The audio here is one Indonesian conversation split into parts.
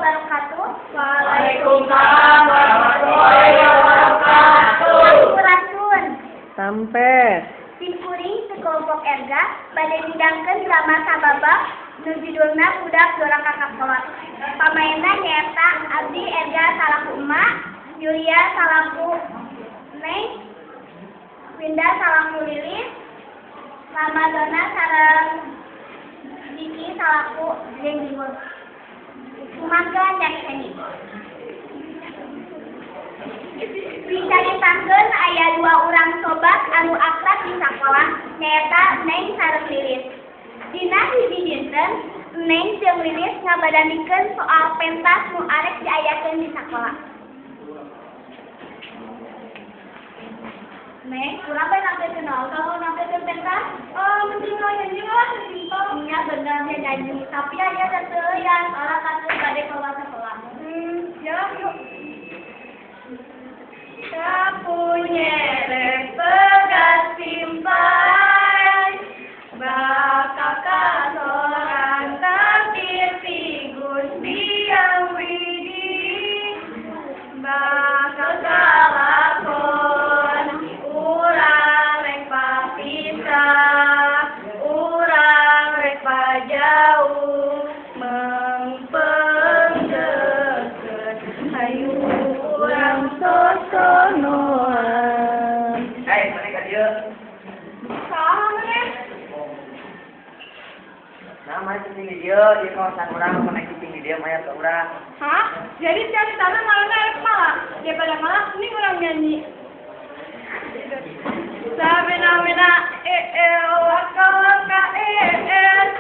wabarakatuh. Waalaikumsalam warahmatullahi wabarakatuh. Sampurasun. Sampai. Simkuring sekelompok erga badai midangkeun drama sababak nu judulna Budak Dorang Kakak Kolot. Pamainna nyaeta Abdi Erga salaku Emak, Yulia salaku Neng, Winda salaku Lilis, Ramadona sareng Diki salaku Jeng Dimul. Kumaha nyanyi. Bisa dipangkeun aya 2 urang sobat anu akrab di sakola nyaeta Neng sareng Lilis. Dina hiji dinten Neng jeung Lilis ngabadamikeun soal pentas nu arek diayakeun di sakola. Neng, urang bae nampe kenal kalau nampe pentas? Mending nyanyi mah simpel. Nya bener nyanyi, tapi aya dateuyan orang kata bade keluar sekolah. Ya, yuk. Kapunyerek pegas simpai bakal kasoran takdir ti Gusti Yang Widi bakal kalakon urang rek papisah urang rek pajauh mempenggekeun hayu urang sosonoan. Mana ka dieu? Saha maneh? Nama cicing di dieu, ieu kawasan urang mana cicing di dieu maya ka urang. Hah? Jadi ceritanya malah erek malah. Daripada malah ini orang nyanyi. Sabina-mina waka waka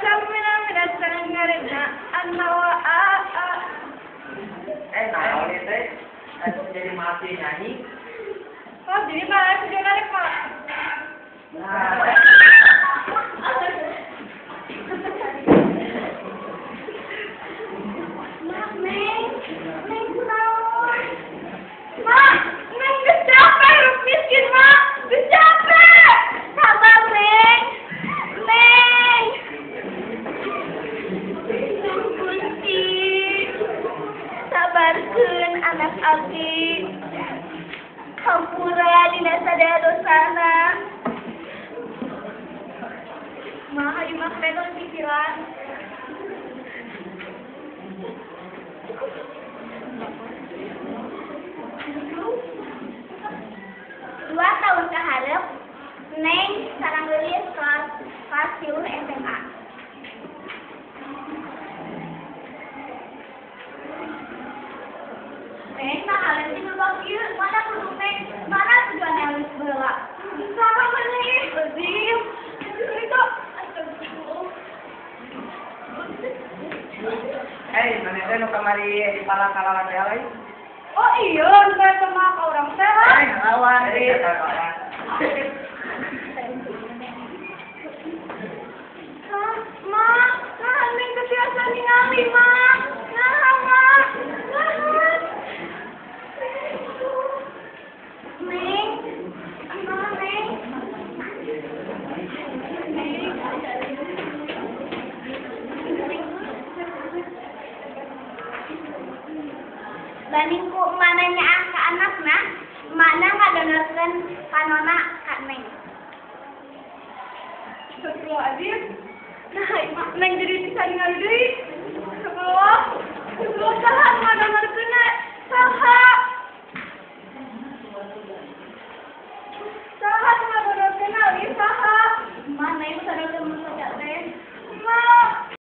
sabina-mina sangarina anawa Naon ieu teh? Jadi mati nyanyi. Oh, jadi malah sudah narik malah. Nah, Neng kunaon? Mak, Neng geus capek, ruk miskin, Mak. Geus capek. Sabar, Neng. Neng. Kunci. Sabarkeun anak abdi. Hampura dina sadaya dosana. Mak, ayo mak pegang pikiran. Dua tahun keharap, Neng sareng Lilis kelas 10 SMA. Neng, nah kalian sih berbang ieu, mana kudu Neng, mana tujuan Lilis beula. Saha maneh? Bedim. Itu. mana teh nu kamari di pala-kalawan teh alai? Oh iya, saya sama orang sehat. Lawan deui kawan. Mak, nah Neng kebiasa ningali, Mak. Nah, Mak. Neng. Nah, Neng. Bandingku mana nyaah ke anakna, mana ngadengerkeun panona ka Neng. Astagfirullahaladzim. Nah, Neng jadi bisa ningali deui. Sebelum saha ngadengerkeunna saha. Saha ngadengerkeunna Lisa.